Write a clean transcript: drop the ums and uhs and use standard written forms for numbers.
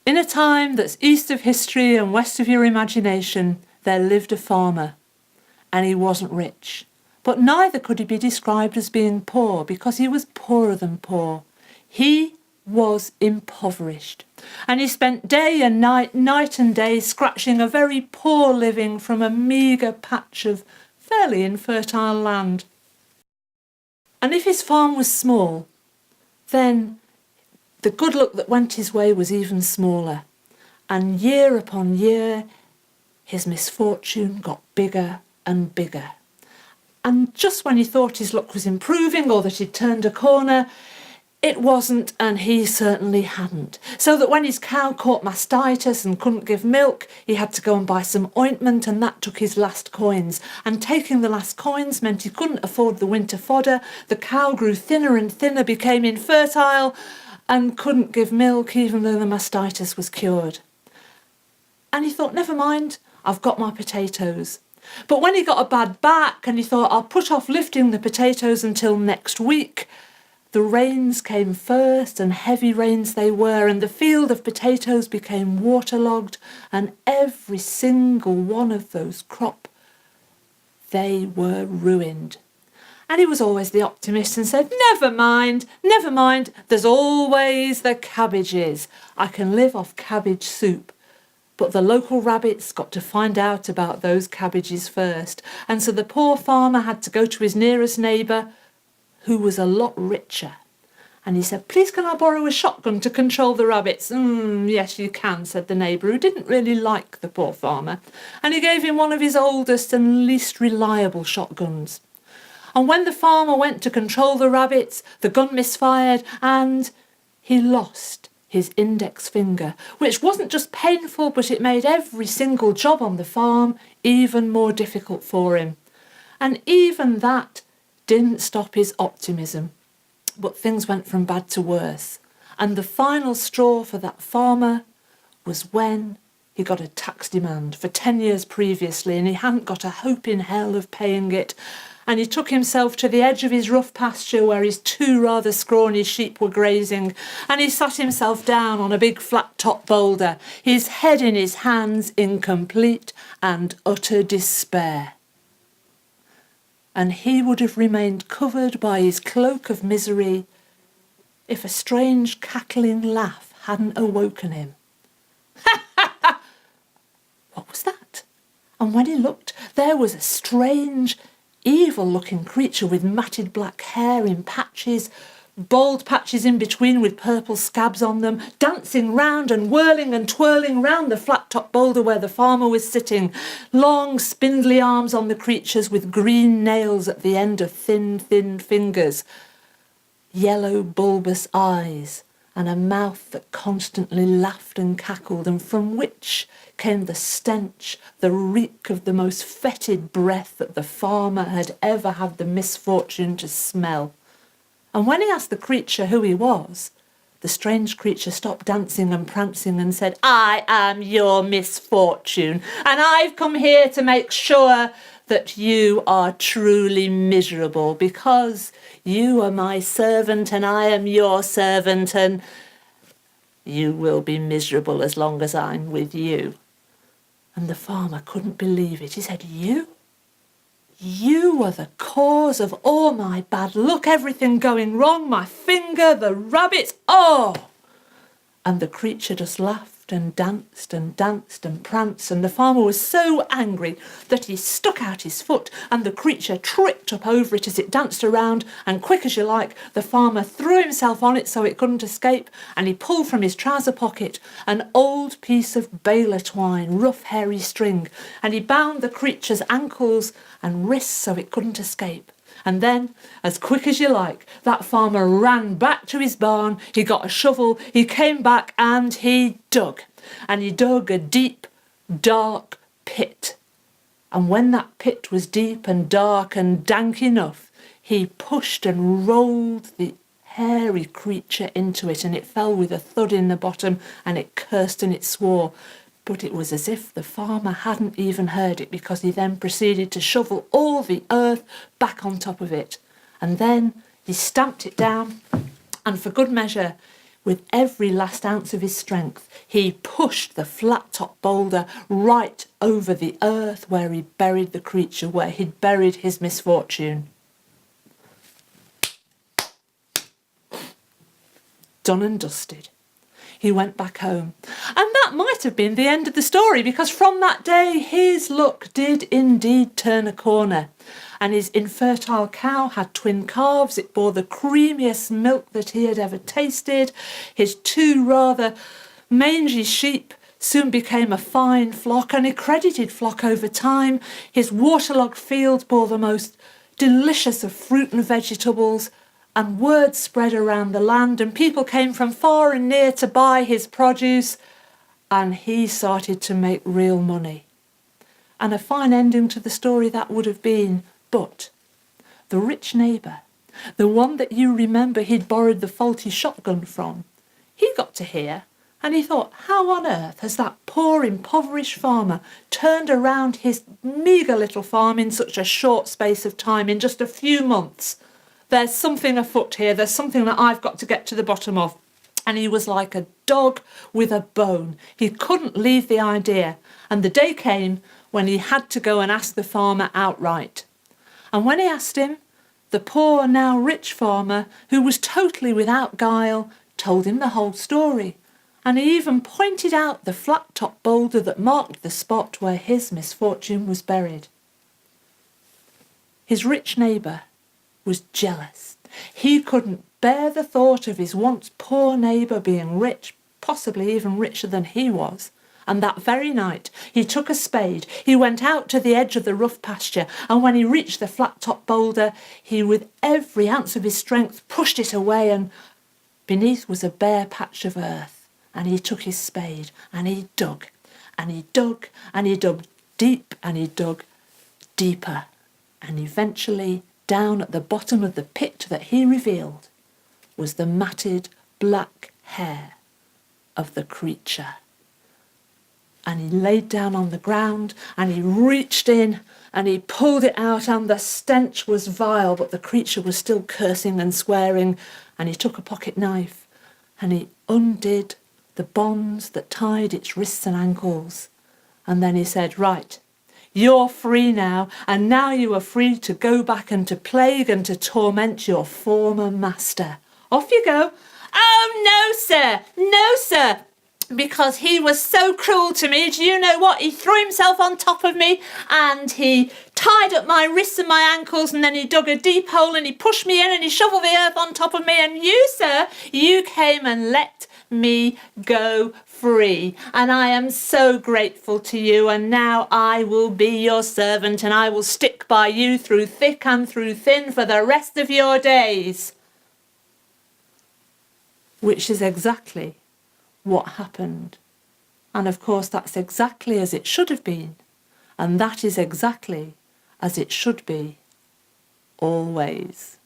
In a time that's east of history and west of your imagination, there lived a farmer, and he wasn't rich. But neither could he be described as being poor, because he was poorer than poor. He was impoverished, and he spent day and night, night and day, scratching a very poor living from a meagre patch of fairly infertile land. And if his farm was small, then the good luck that went his way was even smaller. And year upon year, his misfortune got bigger and bigger. And just when he thought his luck was improving or that he'd turned a corner, it wasn't, and he certainly hadn't. So that when his cow caught mastitis and couldn't give milk, he had to go and buy some ointment, and that took his last coins. And taking the last coins meant he couldn't afford the winter fodder. The cow grew thinner and thinner, became infertile, and couldn't give milk even though the mastitis was cured. And he thought, never mind, I've got my potatoes. But when he got a bad back and he thought, I'll put off lifting the potatoes until next week, the rains came first, and heavy rains they were, and the field of potatoes became waterlogged, and every single one of those crops, they were ruined. And he was always the optimist and said, never mind, there's always the cabbages. I can live off cabbage soup. But the local rabbits got to find out about those cabbages first, and so the poor farmer had to go to his nearest neighbour, who was a lot richer. And he said, please can I borrow a shotgun to control the rabbits? Yes, you can, said the neighbour, who didn't really like the poor farmer. And he gave him one of his oldest and least reliable shotguns. And when the farmer went to control the rabbits, the gun misfired and he lost his index finger, which wasn't just painful, but it made every single job on the farm even more difficult for him. And even that didn't stop his optimism, but things went from bad to worse. And the final straw for that farmer was when he got a tax demand for 10 years previously, and he hadn't got a hope in hell of paying it. And he took himself to the edge of his rough pasture where his 2 rather scrawny sheep were grazing, and he sat himself down on a big flat-top boulder, his head in his hands in complete and utter despair. And he would have remained covered by his cloak of misery if a strange cackling laugh hadn't awoken him. Ha ha ha! What was that? And when he looked, there was a strange, evil-looking creature with matted black hair in patches, bald patches in between with purple scabs on them, dancing round and whirling and twirling round the flat-top boulder where the farmer was sitting, long spindly arms on the creatures with green nails at the end of thin fingers, yellow bulbous eyes, and a mouth that constantly laughed and cackled, and from which came the stench, the reek of the most fetid breath that the farmer had ever had the misfortune to smell. And when he asked the creature who he was, the strange creature stopped dancing and prancing and said, I am your misfortune, and I've come here to make sure that you are truly miserable, because you are my servant and I am your servant, and you will be miserable as long as I'm with you. And the farmer couldn't believe it. He said, You? You are the cause of all my bad luck, everything going wrong, my finger, the rabbits, oh! And the creature just laughed and danced and danced and pranced, and the farmer was so angry that he stuck out his foot, and the creature tripped up over it as it danced around, and quick as you like, the farmer threw himself on it so it couldn't escape, and he pulled from his trouser pocket an old piece of baler twine, rough hairy string, and he bound the creature's ankles and wrists so it couldn't escape. And then, as quick as you like, that farmer ran back to his barn, he got a shovel, he came back and he dug. And he dug a deep, dark pit. And when that pit was deep and dark and dank enough, he pushed and rolled the hairy creature into it, and it fell with a thud in the bottom, and it cursed and it swore. But it was as if the farmer hadn't even heard it, because he then proceeded to shovel all the earth back on top of it. And then he stamped it down, and for good measure, With every last ounce of his strength, he pushed the flat-top boulder right over the earth where he buried the creature, where he'd buried his misfortune. Done and dusted. He went back home. And that might have been the end of the story, because from that day his luck did indeed turn a corner. And his infertile cow had twin calves. It bore the creamiest milk that he had ever tasted. His 2 rather mangy sheep soon became a fine flock, an accredited flock over time. His waterlogged field bore the most delicious of fruit and vegetables, and word spread around the land, and people came from far and near to buy his produce, and he started to make real money. And a fine ending to the story that would have been. But the rich neighbour, the one that you remember he'd borrowed the faulty shotgun from, he got to hear, and he thought, how on earth has that poor impoverished farmer turned around his meagre little farm in such a short space of time, in just a few months? There's something afoot here, there's something that I've got to get to the bottom of. And he was like a dog with a bone. He couldn't leave the idea. And the day came when he had to go and ask the farmer outright. And when he asked him, the poor, now rich farmer, who was totally without guile, told him the whole story. And he even pointed out the flat-top boulder that marked the spot where his misfortune was buried. His rich neighbour was jealous. He couldn't bear the thought of his once poor neighbour being rich, possibly even richer than he was. And that very night he took a spade, he went out to the edge of the rough pasture, and when he reached the flat-top boulder, he with every ounce of his strength pushed it away, and beneath was a bare patch of earth. And he took his spade, and he dug, and he dug, and he dug deep, and he dug deeper, and eventually down at the bottom of the pit that he revealed was the matted black hair of the creature. And he laid down on the ground, and he reached in, and he pulled it out, and the stench was vile, but the creature was still cursing and swearing. And he took a pocket knife, and he undid the bonds that tied its wrists and ankles. And then he said, right, you're free now, and now you are free to go back and to plague and to torment your former master. Off you go. Oh, no, sir, no, sir. Because he was so cruel to me. Do you know what? He threw himself on top of me, and he tied up my wrists and my ankles, and then he dug a deep hole, and he pushed me in, and he shoveled the earth on top of me. And you, sir, you came and let me go free. And I am so grateful to you. And now I will be your servant, and I will stick by you through thick and through thin for the rest of your days. Which is exactly what happened. And of course that's exactly as it should have been, and that is exactly as it should be always.